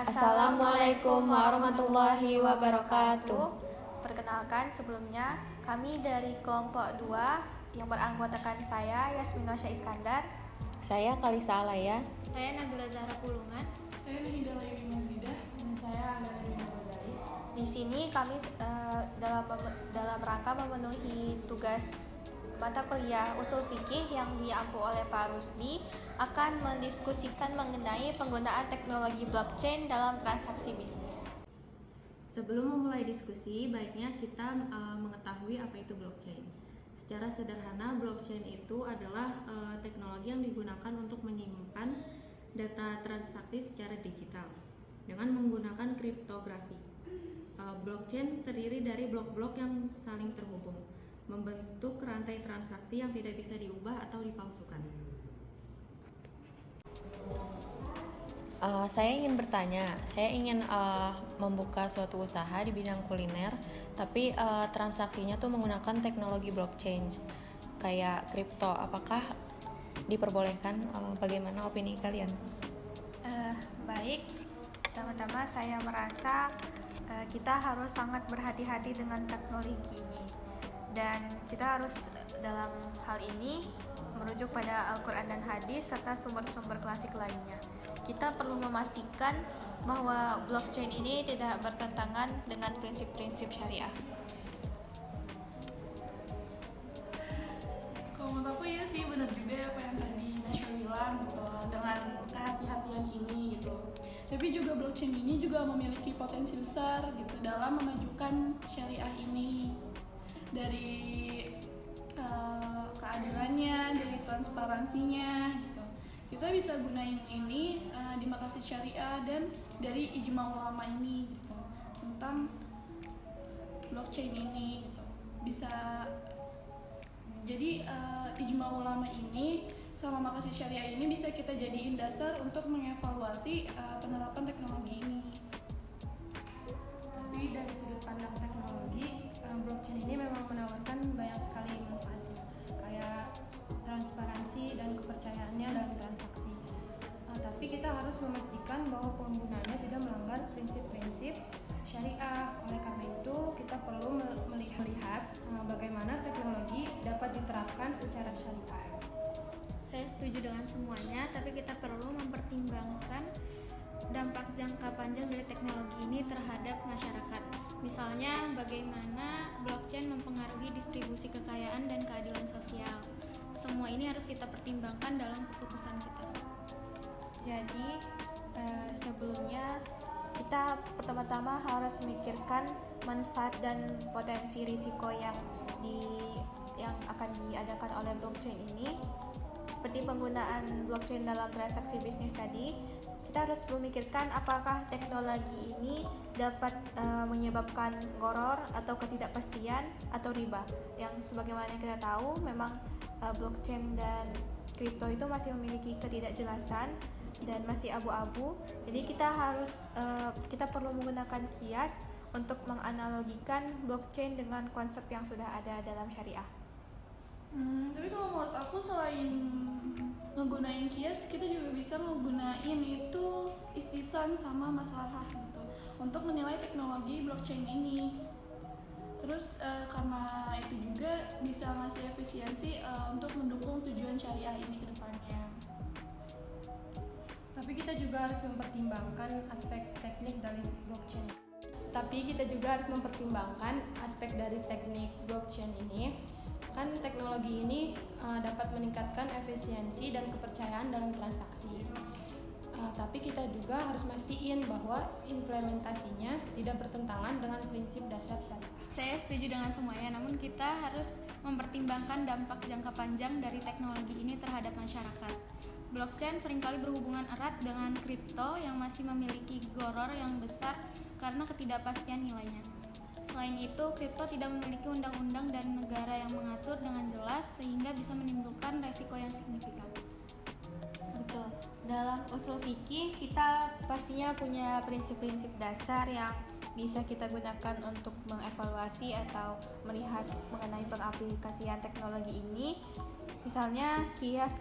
Assalamualaikum warahmatullahi wabarakatuh. Perkenalkan, sebelumnya kami dari kelompok 2 yang beranggotakan saya Yasmin Wasya Iskandar, Saya Kalisa Alaya. Saya Nabila Zahra Pulungan. Saya Nahida Layuni Mazidah. Dan saya Agharini Ghazali. di sini kami dalam rangka memenuhi tugas mata kuliah usul fikih yang diampu oleh Pak Rusdi akan mendiskusikan mengenai penggunaan teknologi blockchain dalam transaksi bisnis. Sebelum memulai diskusi, baiknya kita mengetahui apa itu blockchain. Secara sederhana, blockchain itu adalah teknologi yang digunakan untuk menyimpan data transaksi secara digital dengan menggunakan kriptografi. Blockchain terdiri dari blok-blok yang saling terhubung, membentuk rantai transaksi yang tidak bisa diubah atau dipalsukan. Saya ingin bertanya, saya ingin membuka suatu usaha di bidang kuliner, tapi transaksinya tuh menggunakan teknologi blockchain, kayak kripto. Apakah diperbolehkan? Bagaimana opini kalian? Baik, pertama-tama saya merasa kita harus sangat berhati-hati dengan teknologi ini, dan kita harus dalam hal ini merujuk pada Al-Quran dan Hadis serta sumber-sumber klasik lainnya. Kita perlu memastikan bahwa blockchain ini tidak bertentangan dengan prinsip-prinsip syariah. Kalau menurut aku ya sih benar juga apa yang tadi Nasya bilang gitu, dengan kehati-hatian ini gitu. Tapi juga blockchain ini juga memiliki potensi besar gitu dalam memajukan syariah ini, dari keadilannya, dari transparansinya gitu. Kita bisa gunain ini di Maqasid Syariah dan dari ijma ulama ini gitu tentang blockchain ini gitu. Bisa jadi ijma ulama ini sama Maqasid Syariah ini bisa kita jadiin dasar untuk mengevaluasi penerapan teknologi ini. Tapi dari sudut pandang teknologi, blockchain ini memang menawarkan banyak sekali manfaatnya, kayak transparansi dan kepercayaannya dalam transaksi. Tapi kita harus memastikan bahwa penggunaannya tidak melanggar prinsip-prinsip syariah. Oleh karena itu, kita perlu melihat bagaimana teknologi dapat diterapkan secara syariah. Saya setuju dengan semuanya, tapi kita perlu mempertimbangkan dampak jangka panjang dari teknologi ini terhadap masyarakat. Misalnya, bagaimana blockchain mempengaruhi distribusi kekayaan dan keadilan sosial. Semua ini harus kita pertimbangkan dalam keputusan kita. Jadi sebelumnya kita pertama-tama harus memikirkan manfaat dan potensi risiko yang akan diadakan oleh blockchain ini. Seperti penggunaan blockchain dalam transaksi bisnis tadi, kita harus memikirkan apakah teknologi ini dapat menyebabkan gharar atau ketidakpastian atau riba. Yang sebagaimana kita tahu, memang blockchain dan kripto itu masih memiliki ketidakjelasan dan masih abu-abu. Jadi kita perlu menggunakan kias untuk menganalogikan blockchain dengan konsep yang sudah ada dalam syariah. Tapi kalau menurut aku selain ngegunain kias, kita juga bisa ngegunain itu istisan sama masalah gitu untuk menilai teknologi blockchain ini. Terus karena itu juga bisa ngasih efisiensi untuk mendukung tujuan syariah ini ke depannya. Tapi kita juga harus mempertimbangkan aspek teknik dari blockchain. Ini. Kan teknologi ini dapat meningkatkan efisiensi dan kepercayaan dalam transaksi. Tapi kita juga harus mastiin bahwa implementasinya tidak bertentangan dengan prinsip dasar syariah. Saya setuju dengan semuanya, namun kita harus mempertimbangkan dampak jangka panjang dari teknologi ini terhadap masyarakat. Blockchain seringkali berhubungan erat dengan kripto yang masih memiliki gharar yang besar karena ketidakpastian nilainya. Selain itu, kripto tidak memiliki undang-undang dan negara yang mengatur dengan jelas sehingga bisa menimbulkan resiko yang signifikan. Betul. Dalam usul fikih kita pastinya punya prinsip-prinsip dasar yang bisa kita gunakan untuk mengevaluasi atau melihat mengenai pengaplikasian teknologi ini. Misalnya kias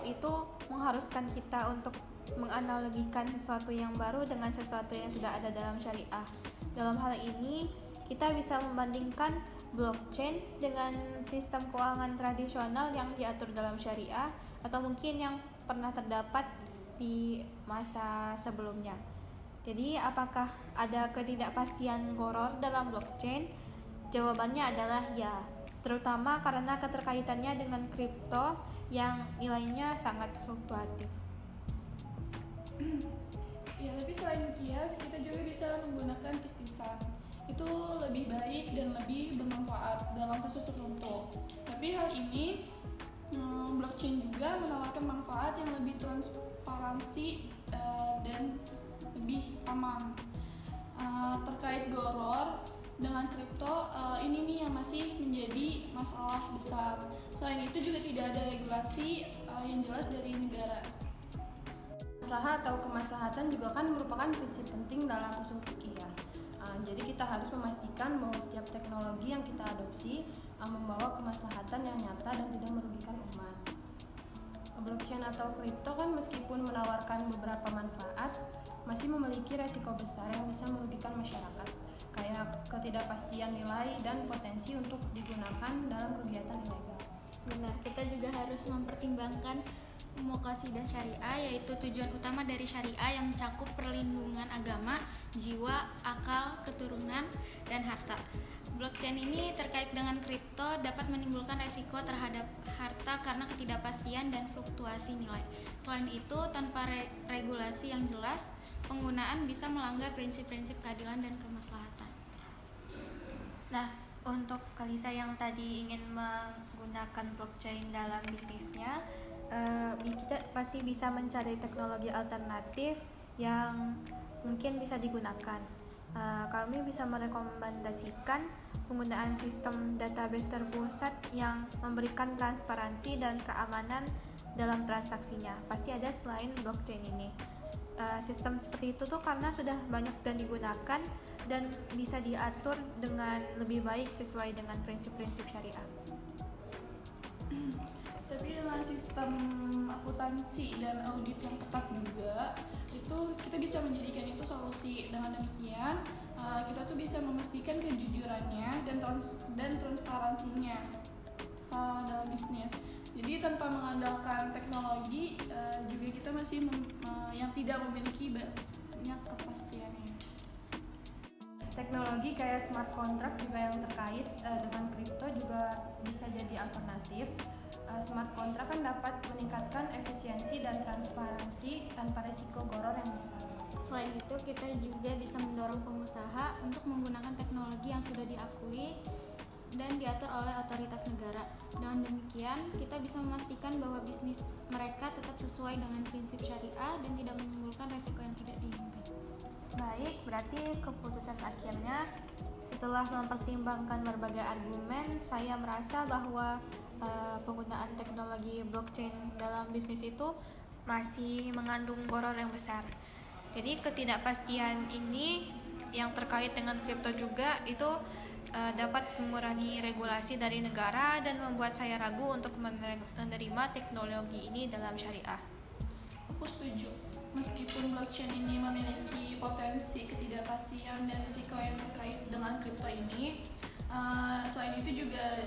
itu mengharuskan kita untuk menganalogikan sesuatu yang baru dengan sesuatu yang sudah ada dalam syariah. Dalam hal ini, kita bisa membandingkan blockchain dengan sistem keuangan tradisional yang diatur dalam syariah atau mungkin yang pernah terdapat di masa sebelumnya. Jadi, apakah ada ketidakpastian gharar dalam blockchain? Jawabannya adalah ya, terutama karena keterkaitannya dengan kripto yang nilainya sangat fluktuatif. Ya, tapi selain kias, kita juga bisa menggunakan istisan. Itu lebih baik dan lebih bermanfaat dalam kasus tertentu. Tapi hal ini, blockchain juga menawarkan manfaat yang lebih transparansi dan lebih aman. Terkait gharar dengan kripto, ini nih yang masih menjadi masalah besar. Selain itu juga tidak ada regulasi yang jelas dari negara. Maslahat atau kemaslahatan juga kan merupakan prinsip penting dalam usul fikih ya. Jadi kita harus memastikan bahwa setiap teknologi yang kita adopsi membawa kemaslahatan yang nyata dan tidak merugikan umat. Blockchain atau kripto kan meskipun menawarkan beberapa manfaat, masih memiliki resiko besar yang bisa merugikan masyarakat, kayak ketidakpastian nilai dan potensi untuk digunakan dalam kegiatan ilegal. Benar, kita juga harus mempertimbangkan muqassidah syariah, yaitu tujuan utama dari syariah yang mencakup perlindungan agama, jiwa, akal, keturunan, dan harta. Blockchain ini terkait dengan kripto dapat menimbulkan resiko terhadap harta karena ketidakpastian dan fluktuasi nilai. Selain itu, tanpa regulasi yang jelas, penggunaan bisa melanggar prinsip-prinsip keadilan dan kemaslahatan. Nah, untuk Kalisa yang tadi ingin menggunakan blockchain dalam bisnisnya, kita pasti bisa mencari teknologi alternatif yang mungkin bisa digunakan. Kami bisa merekomendasikan penggunaan sistem database terpusat yang memberikan transparansi dan keamanan dalam transaksinya. Pasti ada selain blockchain ini. Sistem seperti itu tuh karena sudah banyak dan digunakan dan bisa diatur dengan lebih baik sesuai dengan prinsip-prinsip syariah. Tapi dengan sistem akuntansi dan audit yang ketat juga, itu kita bisa menjadikan itu solusi. Dengan demikian, kita tuh bisa memastikan kejujurannya dan transparansinya dalam bisnis. Jadi tanpa mengandalkan teknologi, juga kita masih yang tidak memiliki banyak kepastiannya. Teknologi kayak smart contract juga yang terkait dengan kripto juga bisa jadi alternatif. Smart contract kan dapat meningkatkan efisiensi dan transparansi tanpa risiko gharar yang besar. Selain itu, kita juga bisa mendorong pengusaha untuk menggunakan teknologi yang sudah diakui dan diatur oleh otoritas negara. Dengan demikian, kita bisa memastikan bahwa bisnis mereka tetap sesuai dengan prinsip syariah dan tidak menimbulkan resiko yang tidak diinginkan. Baik, berarti keputusan akhirnya setelah mempertimbangkan berbagai argumen, saya merasa bahwa penggunaan teknologi blockchain dalam bisnis itu masih mengandung gharar yang besar. Jadi ketidakpastian ini yang terkait dengan kripto juga itu dapat mengurangi regulasi dari negara dan membuat saya ragu untuk menerima teknologi ini dalam syariah. Aku setuju. Meskipun blockchain ini memiliki potensi ketidakpastian dan risiko yang terkait dengan kripto ini, selain itu juga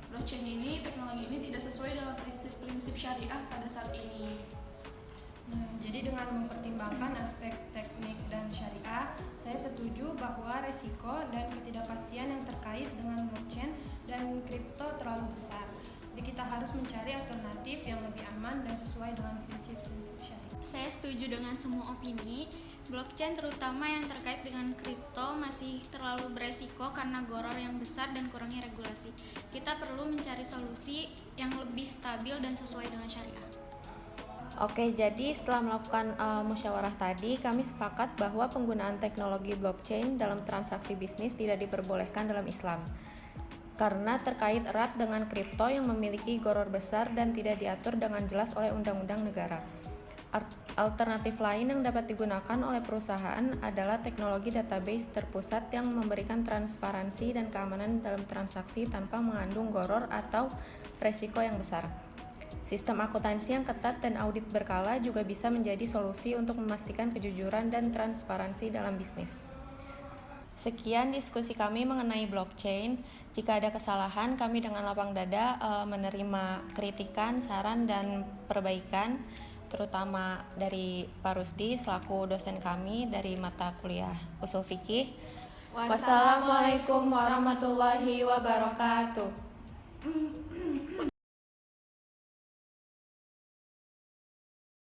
blockchain ini, teknologi ini tidak sesuai dengan prinsip syariah pada saat ini. Nah, jadi dengan mempertimbangkan aspek teknik dan syariah, saya setuju bahwa resiko dan ketidakpastian yang terkait dengan blockchain dan kripto terlalu besar. Jadi kita harus mencari alternatif yang lebih aman dan sesuai dengan prinsip-prinsip syariah. Saya setuju dengan semua opini. Blockchain terutama yang terkait dengan kripto masih terlalu beresiko karena gharar yang besar dan kurangnya regulasi. Kita perlu mencari solusi yang lebih stabil dan sesuai dengan syariah. Oke, jadi setelah melakukan musyawarah tadi, kami sepakat bahwa penggunaan teknologi blockchain dalam transaksi bisnis tidak diperbolehkan dalam Islam karena terkait erat dengan kripto yang memiliki gharar besar dan tidak diatur dengan jelas oleh undang-undang negara. Alternatif lain yang dapat digunakan oleh perusahaan adalah teknologi database terpusat yang memberikan transparansi dan keamanan dalam transaksi tanpa mengandung gharar atau resiko yang besar. Sistem akuntansi yang ketat dan audit berkala juga bisa menjadi solusi untuk memastikan kejujuran dan transparansi dalam bisnis. Sekian diskusi kami mengenai blockchain. Jika ada kesalahan, kami dengan lapang dada menerima kritikan, saran, dan perbaikan, terutama dari Pak Rusdi selaku dosen kami dari mata kuliah Ushul Fikih. Wassalamualaikum warahmatullahi wabarakatuh.